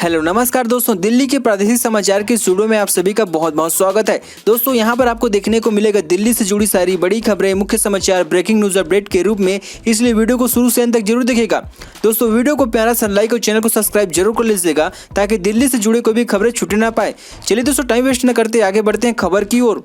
Hello नमस्कार दोस्तों, दिल्ली के प्रादेशिक समाचार के स्टूडियो में आप सभी का बहुत बहुत स्वागत है। दोस्तों यहाँ पर आपको देखने को मिलेगा दिल्ली से जुड़ी सारी बड़ी खबरें, मुख्य समाचार, ब्रेकिंग न्यूज अपडेट के रूप में, इसलिए वीडियो को शुरू से अंत तक जरूर देखिएगा। दोस्तों वीडियो को प्यारा सा लाइक और चैनल को सब्सक्राइब जरूर कर लीजिएगा ताकि दिल्ली से जुड़े कोई भी खबरें छूटे ना पाए। चलिए दोस्तों टाइम वेस्ट न करते आगे बढ़ते हैं खबर की ओर।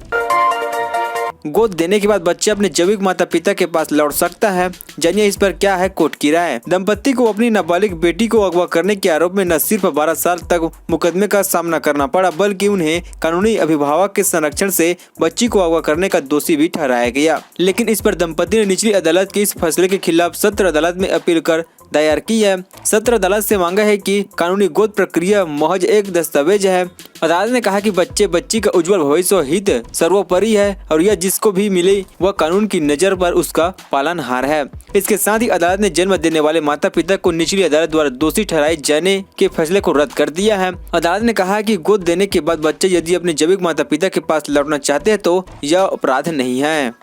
गोद देने के बाद बच्चा अपने जैविक माता पिता के पास लौट सकता है, जानिए इस पर क्या है कोर्ट की राय। दंपत्ति को अपनी नाबालिग बेटी को अगवा करने के आरोप में न सिर्फ 12 साल तक मुकदमे का सामना करना पड़ा, बल्कि उन्हें कानूनी अभिभावक के संरक्षण से बच्ची को अगवा करने का दोषी भी ठहराया गया। लेकिन इस पर दंपत्ति ने निचली अदालत के इस फैसले के खिलाफ सत्र अदालत में अपील कर दायर की है। सत्र अदालत से मांगा है कि कानूनी गोद प्रक्रिया महज एक दस्तावेज है। अदालत ने कहा कि बच्ची का उज्जवल भविष्य और हित सर्वोपरि है और यह जिसको भी मिले वह कानून की नजर पर उसका पालनहार है। इसके साथ ही अदालत ने जन्म देने वाले माता पिता को निचली अदालत द्वारा दोषी ठहराए जाने के फैसले को रद्द कर दिया है। अदालत ने कहा कि गोद देने के बाद बच्चे यदि अपने जैविक माता पिता के पास लौटना चाहते हैं तो यह अपराध नहीं है।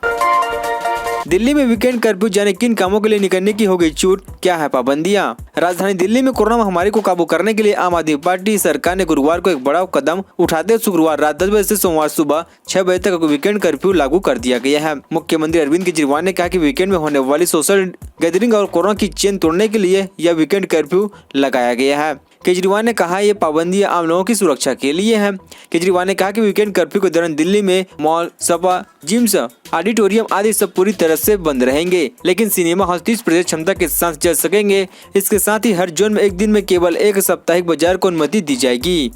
दिल्ली में वीकेंड कर्फ्यू, जाने किन कामों के लिए निकलने की हो गई छूट, क्या है पाबंदियां। राजधानी दिल्ली में कोरोना महामारी को काबू करने के लिए आम आदमी पार्टी सरकार ने गुरुवार को एक बड़ा कदम उठाते हुए शुक्रवार रात 10 बजे से सोमवार सुबह 6 बजे तक वीकेंड कर्फ्यू लागू कर दिया गया है। मुख्यमंत्री अरविंद केजरीवाल ने कहा कि वीकेंड में होने वाली सोशल गैदरिंग और कोरोना की चेन तोड़ने के लिए यह वीकेंड कर्फ्यू लगाया गया है। केजरीवाल ने कहा ये पाबंदियां आम लोगों की सुरक्षा के लिए है। केजरीवाल ने कहा कि वीकेंड कर्फ्यू के दौरान दिल्ली में मॉल, सपा, जिम्स, ऑडिटोरियम आदि सब पूरी तरह से बंद रहेंगे, लेकिन सिनेमा हॉल 30% क्षमता के साथ चल सकेंगे। इसके साथ ही हर जोन में एक दिन में केवल एक साप्ताहिक बाजार को अनुमति दी जाएगी।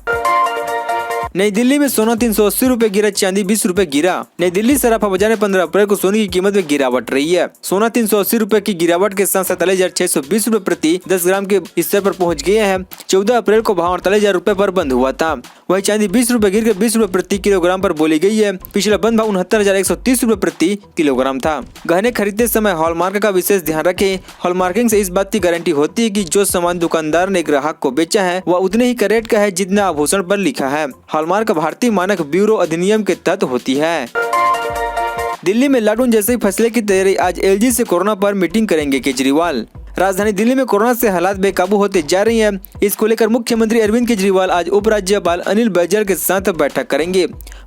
नई दिल्ली में सोना 380 रुपए गिरा, चांदी 20 रुपए गिरा। नई दिल्ली सराफा बाजार में 15 अप्रैल को सोने की कीमत में गिरावट रही है। सोना 380 रुपए की गिरावट के साथ 47,620 रुपए प्रति 10 ग्राम के स्तर पर पहुंच गए हैं। 14 अप्रैल को भाव 48,000 रुपए पर बंद हुआ था। वही चांदी 20 रुपए गिर 20 रुपए प्रति किलोग्राम पर बोली गई है। पिछला बंद भाव 69,130 रुपए प्रति किलोग्राम था। गहने खरीदते समय हॉलमार्क का विशेष ध्यान रखें। हॉलमार्किंग से इस बात की गारंटी होती है कि जो सामान दुकानदार ने ग्राहक को बेचा है वह उतने ही कैरेट का है जितना आभूषण पर लिखा है। हॉलमार्क भारतीय मानक ब्यूरो अधिनियम के तहत होती है। दिल्ली में लॉकडाउन जैसे फैसले की तैयारी, आज एलजी से कोरोना पर मीटिंग करेंगे केजरीवाल। राजधानी दिल्ली में कोरोना से हालात बेकाबू होते जा रही हैं। इसको लेकर मुख्यमंत्री अरविंद केजरीवाल आज उपराज्यपाल अनिल बैजल के साथ बैठक करेंगे।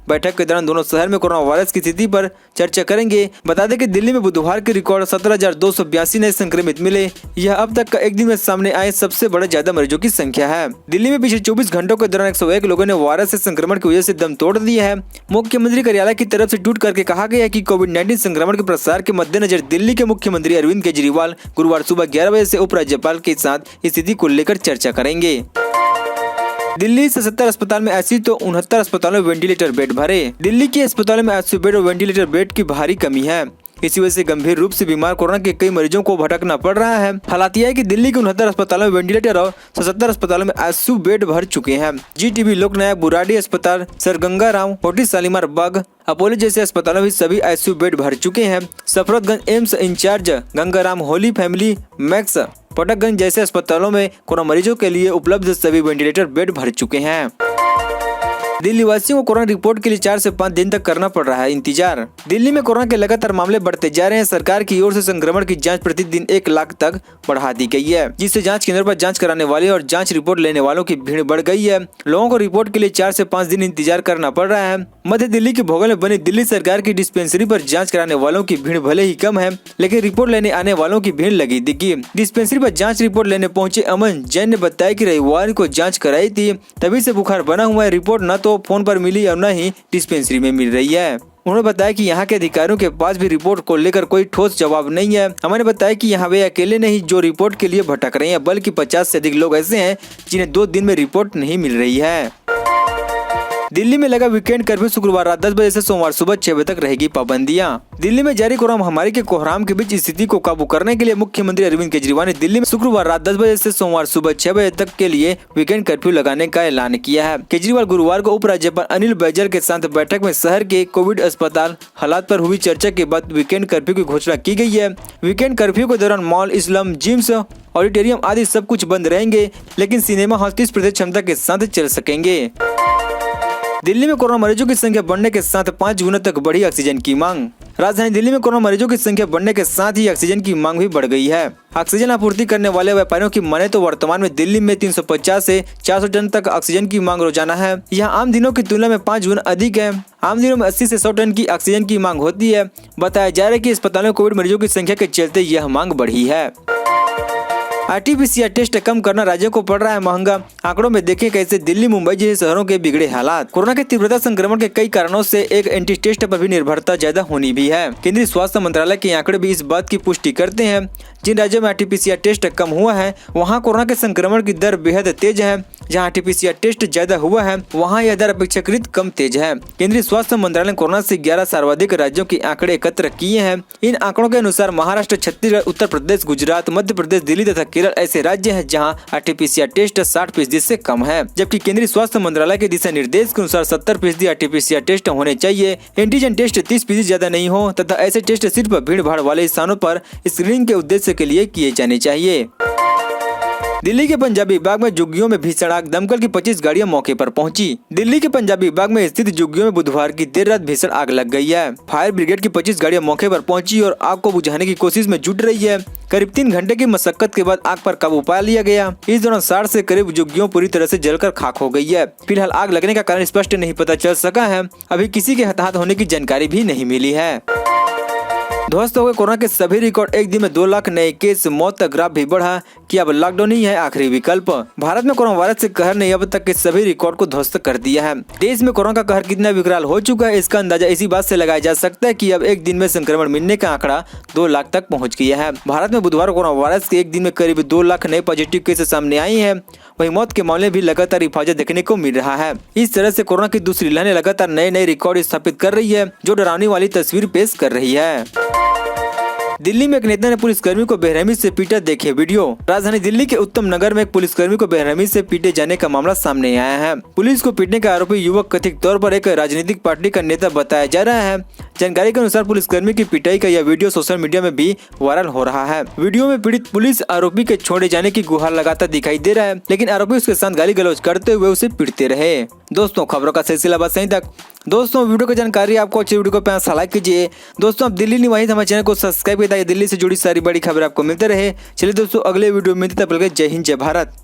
बैठक के दौरान दोनों शहर में कोरोना वायरस की स्थिति पर चर्चा करेंगे। बता दें कि दिल्ली में बुधवार के रिकॉर्ड 17,282 नए संक्रमित मिले। यह अब तक का एक दिन में सामने आए सबसे बड़ा ज्यादा मरीजों की संख्या है। दिल्ली में पिछले 24 घंटों के दौरान 101 लोगों ने वायरस से संक्रमण की वजह से दम तोड़ दिया है। मुख्यमंत्री कार्यालय की तरफ से ट्वीट करके कहा गया है कि कोविड-19 संक्रमण के प्रसार के मद्देनजर दिल्ली के मुख्यमंत्री अरविंद केजरीवाल गुरुवार सुबह 11 बजे से उपराज्यपाल के साथ स्थिति को लेकर चर्चा करेंगे। दिल्ली से 70 अस्पताल में आईसीयू तो 69 अस्पतालों में वेंटिलेटर बेड भरे। दिल्ली के अस्पतालों में आईसीयू बेड और वेंटिलेटर बेड की भारी कमी है। इसी वजह से गंभीर रूप से बीमार कोरोना के कई मरीजों को भटकना पड़ रहा है। हालात यह है कि दिल्ली के 69 अस्पतालों में वेंटिलेटर और 77 अस्पतालों में आईसीयू बेड भर चुके हैं। जीटीबी, लोकनायक, बुराड़ी अस्पताल, Sir Ganga Rao, hotel Shalimar Bagh, Apollo जैसे अस्पतालों में सभी आईसीयू बेड भर चुके हैं। Safdarjung AIIMS incharge Gangaram, Holy Family, Max, Patparganj जैसे अस्पतालों में कोरोना मरीजों के लिए उपलब्ध सभी वेंटिलेटर बेड भर चुके हैं। दिल्ली वासियों को कोरोना रिपोर्ट के लिए 4 से 5 दिन तक करना पड़ रहा है इंतजार। दिल्ली में कोरोना के लगातार मामले बढ़ते जा रहे हैं। सरकार की ओर से संक्रमण की जांच प्रतिदिन 1 लाख तक बढ़ा दी गई है, जिससे जांच केंद्र पर जांच कराने वाले और जांच रिपोर्ट लेने वालों की भीड़ बढ़ गई है। लोगों को रिपोर्ट के लिए 4 से 5 दिन इंतजार करना पड़ रहा है। मध्य दिल्ली के भोगल में बनी दिल्ली सरकार की डिस्पेंसरी पर जाँच कराने वालों की भीड़ भले ही कम है, लेकिन रिपोर्ट लेने आने वालों की भीड़ लगी दिखी। डिस्पेंसरी पर जाँच रिपोर्ट लेने पहुँचे अमन जैन ने बताया कि रविवार को जाँच कराई थी, तभी से बुखार बना हुआ है। रिपोर्ट न तो फोन पर मिली और न ही डिस्पेंसरी में मिल रही है। उन्होंने बताया कि यहाँ के अधिकारियों के पास भी रिपोर्ट को लेकर कोई ठोस जवाब नहीं है। हमें बताया कि यहाँ वे अकेले नहीं जो रिपोर्ट के लिए भटक रहे हैं, बल्कि 50 से अधिक लोग ऐसे हैं जिन्हें 2 दिन में रिपोर्ट नहीं मिल रही है। दिल्ली में लगा वीकेंड कर्फ्यू, शुक्रवार रात 10 बजे से सोमवार सुबह 6 बजे तक रहेगी पाबंदियां। दिल्ली में जारी कोरोना महामारी के कोहराम के बीच स्थिति को काबू करने के लिए मुख्यमंत्री अरविंद केजरीवाल ने दिल्ली में शुक्रवार रात 10 बजे से सोमवार सुबह 6 बजे तक के लिए वीकेंड कर्फ्यू लगाने का ऐलान किया है। केजरीवाल गुरुवार को उपराज्यपाल अनिल बैजल के साथ बैठक में शहर के कोविड अस्पताल हालात पर हुई चर्चा के बाद वीकेंड कर्फ्यू की घोषणा की गई है। वीकेंड कर्फ्यू के दौरान मॉल, स्लम, जिम्स, ऑडिटोरियम आदि सब कुछ बंद रहेंगे, लेकिन सिनेमा हॉल 30% क्षमता के साथ चल सकेंगे। दिल्ली में कोरोना मरीजों की संख्या बढ़ने के साथ 5 गुना तक बढ़ी ऑक्सीजन की मांग। राजधानी दिल्ली में कोरोना मरीजों की संख्या बढ़ने के साथ ही ऑक्सीजन की मांग भी बढ़ गई है। ऑक्सीजन आपूर्ति करने वाले व्यापारियों की माने तो वर्तमान में दिल्ली में 350 से 400 टन तक ऑक्सीजन की मांग रोजाना है। यह आम दिनों की तुलना में 5 गुना अधिक है। आम दिनों में 80 से 100 टन की ऑक्सीजन की मांग होती है। बताया जा रहा है कि अस्पतालों में कोविड मरीजों की संख्या के चलते यह मांग बढ़ी है। RT-PCR टेस्ट कम करना राज्यों को पड़ रहा है महंगा। आंकड़ों में देखें कैसे दिल्ली मुंबई जैसे शहरों के बिगड़े हालात। कोरोना की तीव्रता संक्रमण के कई कारणों से एक एंटी टेस्ट पर भी निर्भरता ज्यादा होनी भी है। केंद्रीय स्वास्थ्य मंत्रालय के आंकड़े भी इस बात की पुष्टि करते हैं। जिन राज्यों में RT-PCR टेस्ट कम हुआ है वहाँ कोरोना के संक्रमण की दर बेहद तेज है। जहाँ RT-PCR टेस्ट ज्यादा हुआ है वहाँ यह दर अपेक्षाकृत कम तेज है। केंद्रीय स्वास्थ्य मंत्रालय ने कोरोना से 11 सर्वाधिक राज्यों के आंकड़े एकत्र किए हैं। इन आंकड़ों के अनुसार महाराष्ट्र, छत्तीसगढ़, उत्तर प्रदेश, गुजरात, मध्य प्रदेश, दिल्ली तथा केरल ऐसे राज्य हैं जहां RT-PCR टेस्ट 60% से कम है। जबकि केंद्रीय स्वास्थ्य मंत्रालय के दिशा निर्देश के अनुसार 70% RT-PCR टेस्ट होने चाहिए। एंटीजन टेस्ट 30% ज्यादा नहीं हो तथा ऐसे टेस्ट सिर्फ भीड़ भाड़ वाले स्थानों पर स्क्रीनिंग के उद्देश्य के लिए किए जाने चाहिए। दिल्ली के पंजाबी बाग में झुग्गियों में भीषण आग, दमकल की 25 गाड़ियां मौके पर पहुंची। दिल्ली के पंजाबी बाग में स्थित झुग्गियों में बुधवार की देर रात भीषण आग लग गई है। फायर ब्रिगेड की 25 गाड़ियां मौके पर पहुंची और आग को बुझाने की कोशिश में जुट रही है। करीब 3 घंटे की मशक्कत के बाद आग पर काबू पा लिया गया। इस दौरान 60 से करीब झुग्गियां पूरी तरह से जलकर खाक हो गई है। फिलहाल आग लगने का कारण स्पष्ट नहीं पता चल सका है। अभी किसी के हताहत होने की जानकारी भी नहीं मिली है। ध्वस्त हो गए कोरोना के सभी रिकॉर्ड। एक दिन में 2 लाख नए केस, मौत का ग्राफ भी बढ़ा कि अब लॉकडाउन ही है आखिरी विकल्प। भारत में कोरोना वायरस के कहर ने अब तक के सभी रिकॉर्ड को ध्वस्त कर दिया है। देश में कोरोना का कहर कितना विकराल हो चुका है इसका अंदाजा इसी बात से लगाया जा सकता है कि अब एक दिन में संक्रमण मिलने का आंकड़ा 2 लाख तक पहुंच गया है। भारत में बुधवार कोरोना वायरस के एक दिन में करीब 2 लाख नए पॉजिटिव केस सामने आई है। वहीं मौत के मामले भी लगातार हिफाजत देखने को मिल रहा है। इस तरह से कोरोना की दूसरी लहर लगातार नए रिकॉर्ड स्थापित कर रही है जो डरावनी वाली तस्वीर पेश कर रही है। दिल्ली में एक नेता ने पुलिसकर्मी को बेरहमी से पीटा, देखे वीडियो। राजधानी दिल्ली के उत्तम नगर में एक पुलिसकर्मी को बेरहमी से पीटे जाने का मामला सामने आया है। पुलिस को पीटने का आरोपी युवक कथित तौर पर एक राजनीतिक पार्टी का नेता बताया जा रहा है। जानकारी के अनुसार पुलिसकर्मी की पिटाई का यह वीडियो सोशल मीडिया में भी वायरल हो रहा है। वीडियो में पीड़ित पुलिस आरोपी के छोड़े जाने की गुहार लगाता दिखाई दे रहा है, लेकिन आरोपी उसके साथ गाली गलौज करते हुए उसे पीटते रहे। दोस्तों, खबरों का सिलसिला बस यहीं तक। दोस्तों, वीडियो की जानकारी आपको अच्छी वीडियो को प्यार लाइक कीजिए। दोस्तों, आप दिल्ली निवासी हमारे चैनल को सब्सक्राइब कीजिए ताकि दिल्ली से जुड़ी सारी बड़ी खबर आपको मिलते रहे। चलिए दोस्तों, अगले वीडियो में मिलते हैं। तब तक जय हिंद, जय भारत।